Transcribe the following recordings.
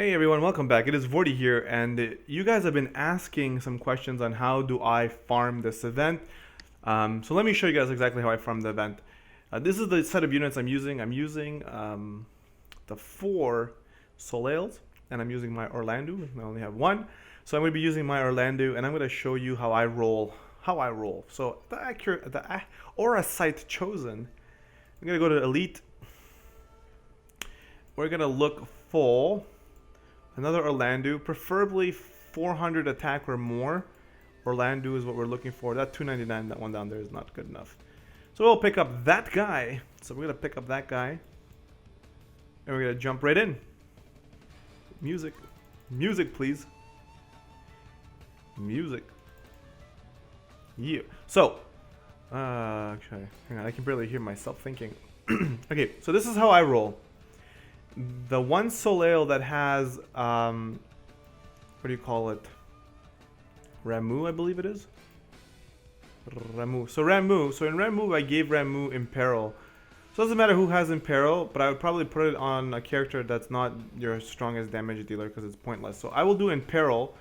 Hey everyone, welcome back. It is Vortie here, and you guys have been asking some questions on how do I farm this event. So let me show you guys exactly how I farm the event. This is the set of units I'm using. I'm using the 4 Soleils, and I'm using my Orlando. I only have one, so I'm going to be using my Orlando, and I'm going to show you how I roll. So the Auracite chosen. I'm going to go to Elite. We're going to look for another Orlando, preferably 400 attack or more. Orlando is what we're looking for. That 299, that one down there is not good enough. So we'll pick up that guy. So we're going to pick up that guy. And we're going to jump right in. Music. Music, please. Music. Yeah. So, actually, hang on. I can barely hear myself thinking. Okay, so this is how I roll. The one Soleil that has, what do you call it? Ramu, I believe it is. Ramu. So in Ramu, I gave Ramu Imperil. So it doesn't matter who has Imperil, but I would probably put it on a character that's not your strongest damage dealer because it's pointless. So I will do Imperil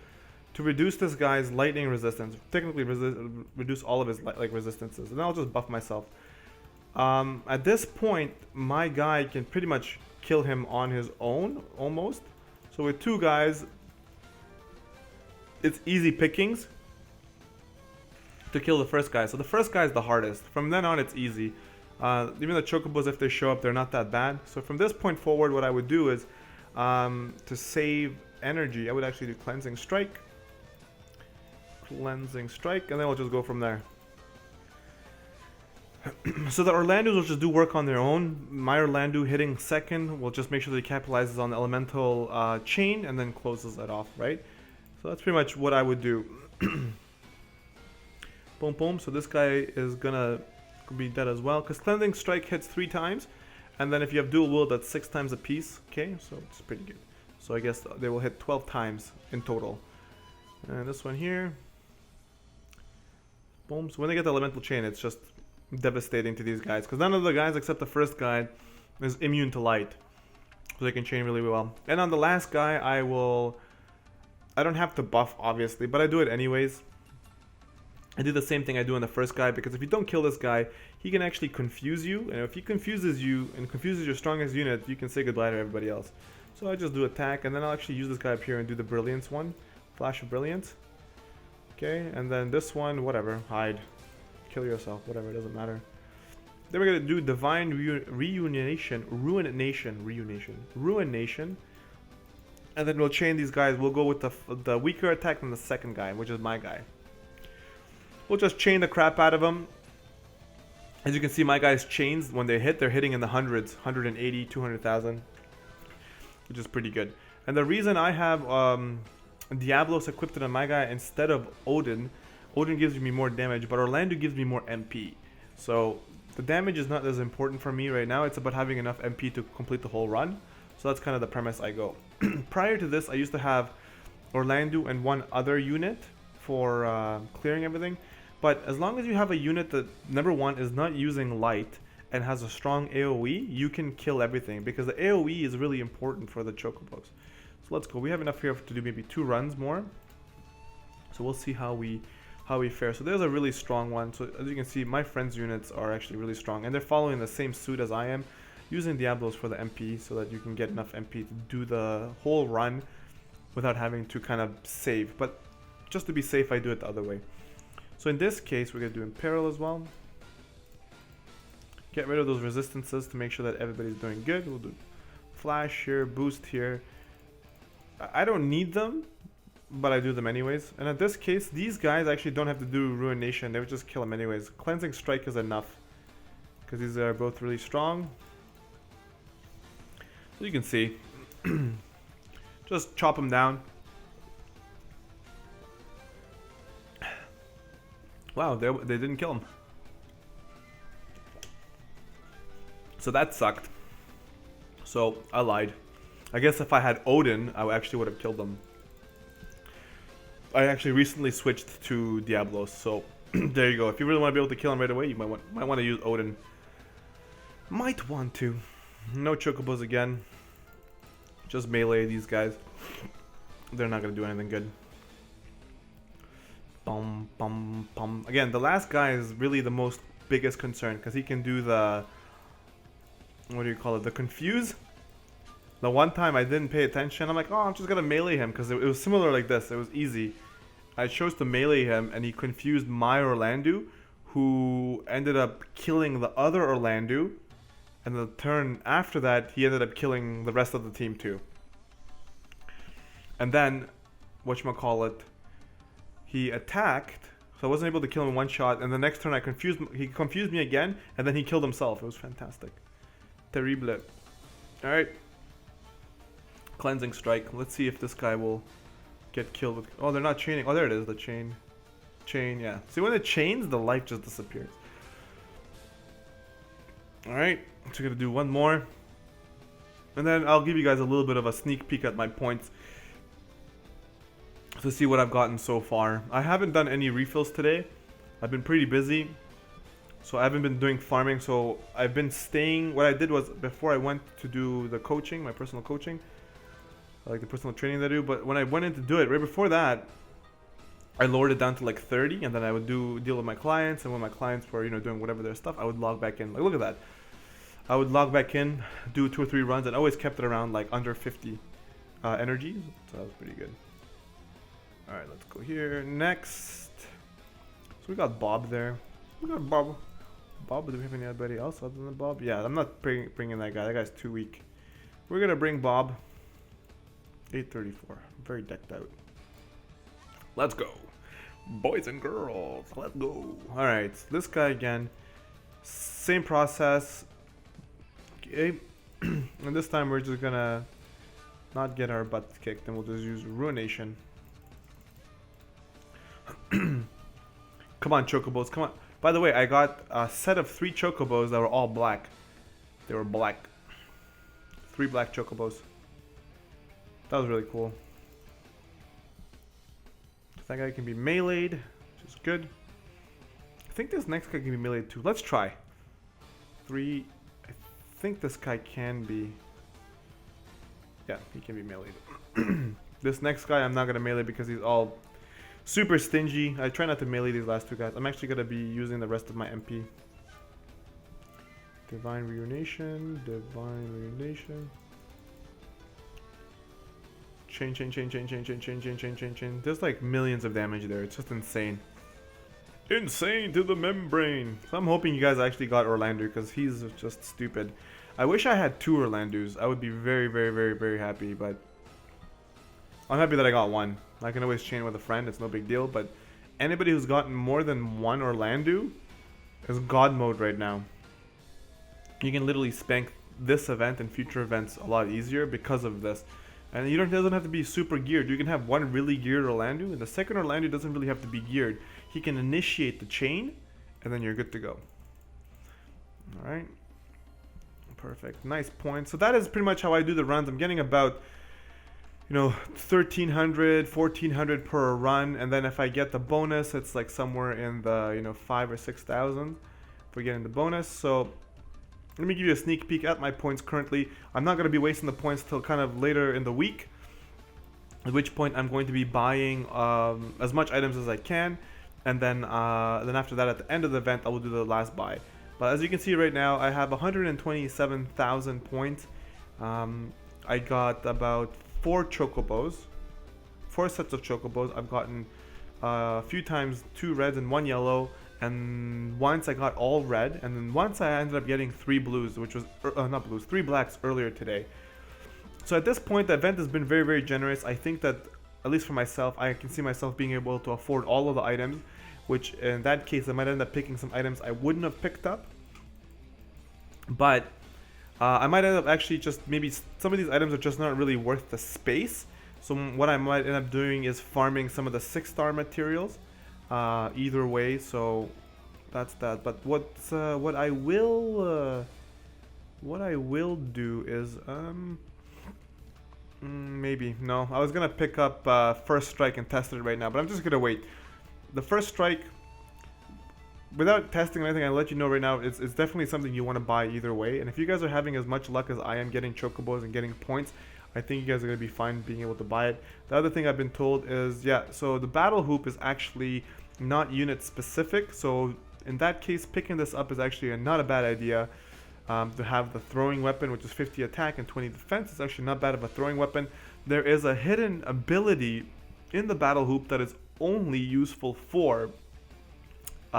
to reduce this guy's lightning resistance. Technically, reduce all of his resistances, and then I'll just buff myself. At this point, my guy can pretty much kill him on his own, almost. So with 2 guys, it's easy pickings to kill the first guy. So the first guy is the hardest. From then on, it's easy. Even the chocobos, if they show up, they're not that bad. So from this point forward, what I would do is, to save energy, I would actually do Cleansing Strike. Cleansing Strike, and then we'll just go from there. So the Orlandos will just do work on their own. My Orlando hitting second will just make sure that he capitalizes on the elemental chain and then closes that off, right? So that's pretty much what I would do. Boom, boom. So this guy is gonna be dead as well, because Cleansing Strike hits 3 times, and then if you have Dual Will, that's 6 times a piece. Okay, so it's pretty good. So I guess they will hit 12 times in total. And this one here. Boom. So when they get the elemental chain, it's just devastating to these guys, because none of the guys except the first guy is immune to light, so they can chain really well. And on the last guy, I don't have to buff obviously, but I do it anyways. I do the same thing I do on the first guy, because if you don't kill this guy, he can actually confuse you, and if he confuses you and confuses your strongest unit, you can say goodbye to everybody else. So I just do attack, and then I'll actually use this guy up here and do the Brilliance one, Flash of Brilliance. Okay, and then this one, whatever, hide. Kill yourself, whatever, it doesn't matter. Then we're gonna do Divine Ruination, and then we'll chain these guys. We'll go with the weaker attack than the second guy, which is my guy. We'll just chain the crap out of them. As you can see, my guys' chains, when they hit, they're hitting in the hundreds, 180, 200,000, which is pretty good. And the reason I have Diablos equipped on my guy instead of Odin gives me more damage, but Orlando gives me more MP. So the damage is not as important for me right now. It's about having enough MP to complete the whole run. So that's kind of the premise I go. Prior to this, I used to have Orlando and one other unit for clearing everything. But as long as you have a unit that, number one, is not using light and has a strong AoE, you can kill everything, because the AoE is really important for the chocobos. So let's go. We have enough here to do maybe 2 runs more. So we'll see how we fare. So there's a really strong one. So as you can see, my friends' units are actually really strong, and they're following the same suit as I am, using Diablos for the MP so that you can get enough MP to do the whole run without having to kind of save. But just to be safe, I do it the other way. So in this case, we're going to do Imperil as well. Get rid of those resistances to make sure that everybody's doing good. We'll do Flash here, Boost here. I don't need them, but I do them anyways. And in this case, these guys actually don't have to do Ruination. They would just kill them anyways. Cleansing Strike is enough, because these are both really strong. So you can see, just chop them down. Wow, they didn't kill him. So that sucked. So I lied. I guess if I had Odin, I actually would have killed them. I actually recently switched to Diablos, so there you go. If you really want to be able to kill him right away, you might want to use Odin. Might want to. No chocobos again. Just melee these guys. They're not gonna do anything good. Bum bum bum. Again, the last guy is really the most biggest concern because he can do the, what do you call it? The confuse. The one time I didn't pay attention, I'm like, oh, I'm just gonna melee him because it was similar like this. It was easy. I chose to melee him and he confused my Orlando, who ended up killing the other Orlando. And the turn after that, he ended up killing the rest of the team too. And then, whatchamacallit, he attacked, so I wasn't able to kill him in one shot. And the next turn, he confused me again, and then he killed himself. It was fantastic. Terrible. All right. Cleansing strike. Let's see if this guy will get killed with. Oh, they're not chaining. Oh, there it is. The chain. Chain. Yeah. See, when it chains, the life just disappears. All right. So we're gonna do one more, and then I'll give you guys a little bit of a sneak peek at my points to see what I've gotten so far. I haven't done any refills today. I've been pretty busy, so I haven't been doing farming. So I've been staying. What I did was, before I went to do the coaching, my personal coaching, like the personal training that I do. But when I went in to do it, right before that, I lowered it down to like 30, and then I would deal with my clients, and when my clients were doing whatever their stuff, I would log back in. Like, look at that. I would log back in, do 2 or 3 runs, and always kept it around like under 50 energy. So that was pretty good. All right, let's go here next. So we got Bob there. We got Bob. Bob, do we have anybody else other than Bob? Yeah, I'm not bringing that guy. That guy's too weak. We're gonna bring Bob. 834. Very decked out. Let's go, boys and girls. Let's go. All right, this guy again. Same process. Okay, and this time we're just gonna not get our butts kicked, and we'll just use Ruination. Come on, chocobos, come on. By the way, I got a set of 3 chocobos that were all black. They were black. 3 black chocobos. That was really cool. That guy can be meleeed, which is good. I think this next guy can be meleeed too. Let's try. 3. I think this guy can be. Yeah, he can be meleeed. This next guy I'm not gonna melee because he's all super stingy. I try not to melee these last 2 guys. I'm actually gonna be using the rest of my MP. Divine Reunation, Divine Reunation. Chain. There's like millions of damage there. It's just insane. Insane to the membrane. So I'm hoping you guys actually got Orlando because he's just stupid. I wish I had 2 Orlandos. I would be very, very, very, very happy. But I'm happy that I got 1. I can always chain with a friend. It's no big deal. But anybody who's gotten more than 1 Orlando is God mode right now. You can literally spank this event and future events a lot easier because of this. And it doesn't have to be super geared. You can have 1 really geared Orlando, and the second Orlando doesn't really have to be geared. He can initiate the chain, and then you're good to go. All right. Perfect. Nice point. So that is pretty much how I do the runs. I'm getting about, 1,300, 1,400 per run, and then if I get the bonus, it's like somewhere in the 5,000 or 6,000 for getting the bonus. So let me give you a sneak peek at my points currently. I'm not going to be wasting the points till kind of later in the week, at which point I'm going to be buying as much items as I can, and then after that, at the end of the event, I will do the last buy. But as you can see right now, I have 127,000 points. I got about 4 chocobos, 4 sets of chocobos. I've gotten a few times 2 reds and 1 yellow. And once I got all red, and then once I ended up getting 3 blues, which was, not blues, 3 blacks earlier today. So at this point, the event has been very, very generous. I think that, at least for myself, I can see myself being able to afford all of the items, which in that case, I might end up picking some items I wouldn't have picked up. But I might end up actually just, maybe some of these items are just not really worth the space. So what I might end up doing is farming some of the 6-star materials. Either way, so that's that. But what I will do is maybe no. I was gonna pick up First Strike and test it right now, but I'm just gonna wait. The First Strike, without testing anything, I'll let you know right now. It's definitely something you want to buy either way. And if you guys are having as much luck as I am getting chocobos and getting points, I think you guys are going to be fine being able to buy it. The other thing I've been told is, yeah, so the battle hoop is actually not unit specific. So in that case, picking this up is actually not a bad idea. To have the throwing weapon, which is 50 attack and 20 defense. It's actually not bad of a throwing weapon. There is a hidden ability in the battle hoop that is only useful for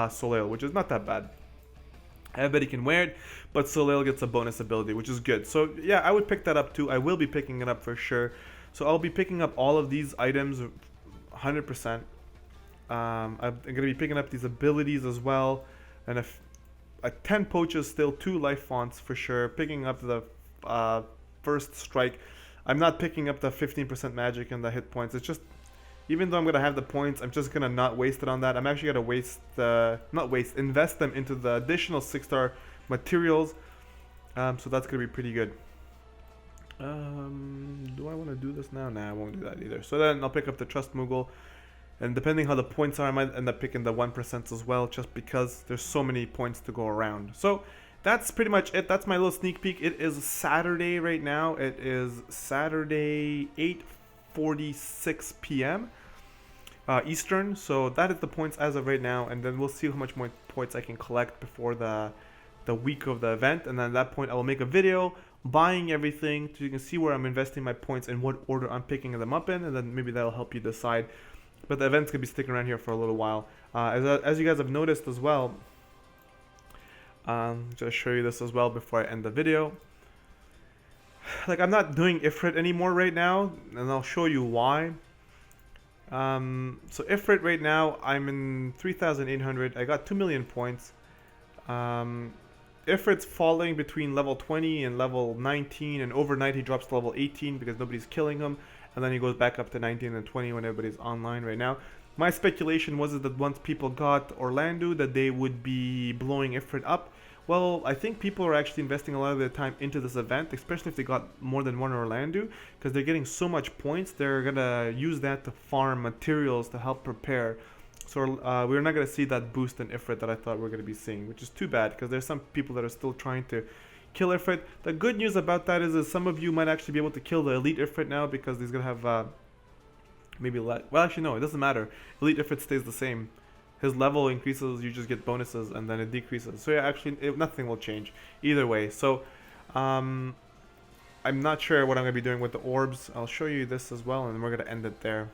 Soleil, which is not that bad. Everybody can wear it, but Soleil gets a bonus ability, which is good. So yeah, I would pick that up too. I will be picking it up for sure. So I'll be picking up all of these items 100%. I'm going to be picking up these abilities as well. And if 10 poaches, still 2 life fonts for sure. Picking up the first strike. I'm not picking up the 15% magic and the hit points. It's just, even though I'm going to have the points, I'm just going to not waste it on that. I'm actually going to invest them into the additional 6-star materials. So that's going to be pretty good. Do I want to do this now? Nah, I won't do that either. So then I'll pick up the Trust Moogle. And depending how the points are, I might end up picking the 1% as well, just because there's so many points to go around. So that's pretty much it. That's my little sneak peek. It is Saturday right now. It is Saturday 8:46 p.m. Eastern. So that is the points as of right now. And then we'll see how much more points I can collect before the week of the event. And then at that point, I will make a video buying everything so you can see where I'm investing my points and what order I'm picking them up in. And then maybe that'll help you decide. But the event's going to be sticking around here for a little while. As you guys have noticed as well, just show you this as well before I end the video. Like, I'm not doing Ifrit anymore right now, and I'll show you why. So Ifrit right now, I'm in 3,800. I got 2 million points. Ifrit's falling between level 20 and level 19, and overnight he drops to level 18 because nobody's killing him. And then he goes back up to 19 and 20 when everybody's online right now. My speculation was that once people got Orlando, that they would be blowing Ifrit up. Well, I think people are actually investing a lot of their time into this event, especially if they got more than one Orlando, because they're getting so much points. They're going to use that to farm materials to help prepare. So we're not going to see that boost in Ifrit that I thought we were going to be seeing, which is too bad, because there's some people that are still trying to kill Ifrit. The good news about that is some of you might actually be able to kill the elite Ifrit now, because he's gonna have maybe well, actually no, it doesn't matter. Elite Ifrit stays the same. His level increases, you just get bonuses, and then it decreases. So yeah, actually nothing will change either way. So I'm not sure what I'm gonna be doing with the orbs. I'll show you this as well, and then we're gonna end it there.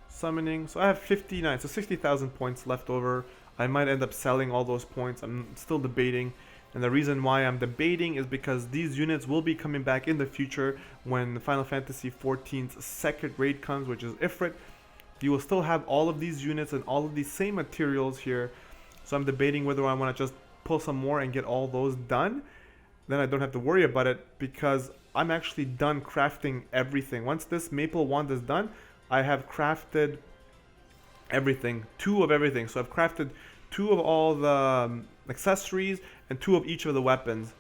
Summoning. So I have 59, so 60,000 points left over. I might end up selling all those points. I'm still debating. And the reason why I'm debating is because these units will be coming back in the future when Final Fantasy XIV's second raid comes, which is Ifrit. You will still have all of these units and all of these same materials here. So I'm debating whether I want to just pull some more and get all those done. Then I don't have to worry about it, because I'm actually done crafting everything. Once this maple wand is done, I have crafted everything. 2 of everything. So I've crafted 2 of all the accessories and 2 of each of the weapons.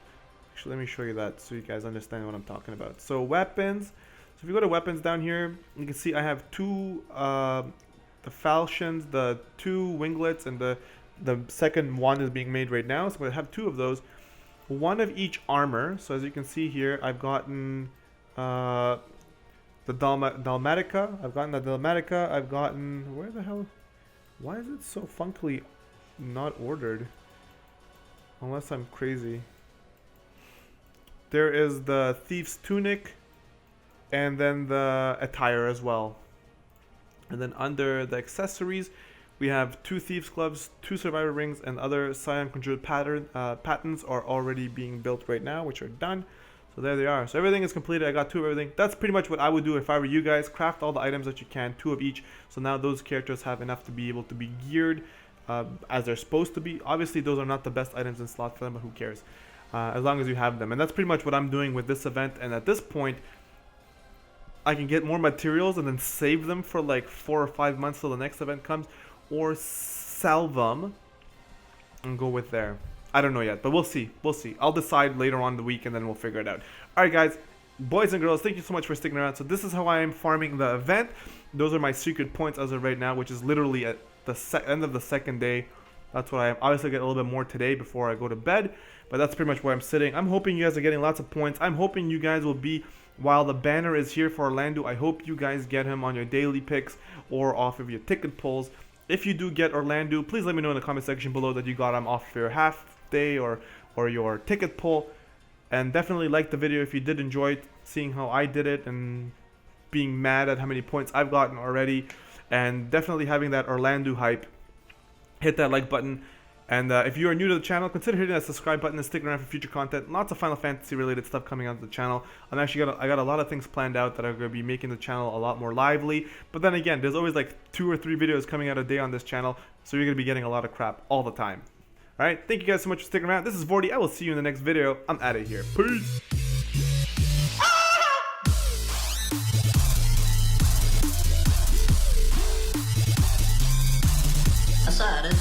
Actually, let me show you that so you guys understand what I'm talking about. So weapons. So if you go to weapons down here, you can see I have 2 the falchions, the 2 winglets, and the second one is being made right now. So I have 2 of those. 1 of each armor. So as you can see here, I've gotten the Dalmatica. I've gotten the Dalmatica. I've gotten, where the hell? Why is it so funkily not ordered? Unless I'm crazy. There is the Thief's Tunic, and then the attire as well. And then under the accessories, we have 2 Thieves' Gloves, 2 Survivor Rings, and other Scion Conjured patterns are already being built right now, which are done. So there they are. So everything is completed. I got 2 of everything. That's pretty much what I would do if I were you guys. Craft all the items that you can, 2 of each. So now those characters have enough to be able to be geared as they're supposed to be. Obviously, those are not the best items in slot for them, but who cares? As long as you have them. And that's pretty much what I'm doing with this event. And at this point, I can get more materials and then save them for like 4 or 5 months till the next event comes. Or sell them and go with there. I don't know yet, but we'll see. We'll see. I'll decide later on the week, and then we'll figure it out. Alright guys, boys and girls, thank you so much for sticking around. So this is how I am farming the event. Those are my secret points as of right now, which is literally at the end of the second day. That's what I am. Obviously, I get a little bit more today before I go to bed, but that's pretty much where I'm sitting. I'm hoping you guys are getting lots of points. I'm hoping you guys will be while the banner is here for Orlando, I hope you guys get him on your daily picks or off of your ticket pulls. If you do get Orlando, please let me know in the comment section below that you got him off your half day or your ticket pull. And definitely like the video if you did enjoy it, seeing how I did it and being mad at how many points I've gotten already. And definitely having that Orlando hype. Hit that like button. And if you are new to the channel, consider hitting that subscribe button and stick around for future content. Lots of Final Fantasy related stuff coming onto the channel. I got a lot of things planned out that are going to be making the channel a lot more lively. But then again, there's always like 2 or 3 videos coming out a day on this channel, so you're going to be getting a lot of crap all the time. Alright, thank you guys so much for sticking around. This is Vortie. I will see you in the next video. I'm out of here. Peace! I saw it.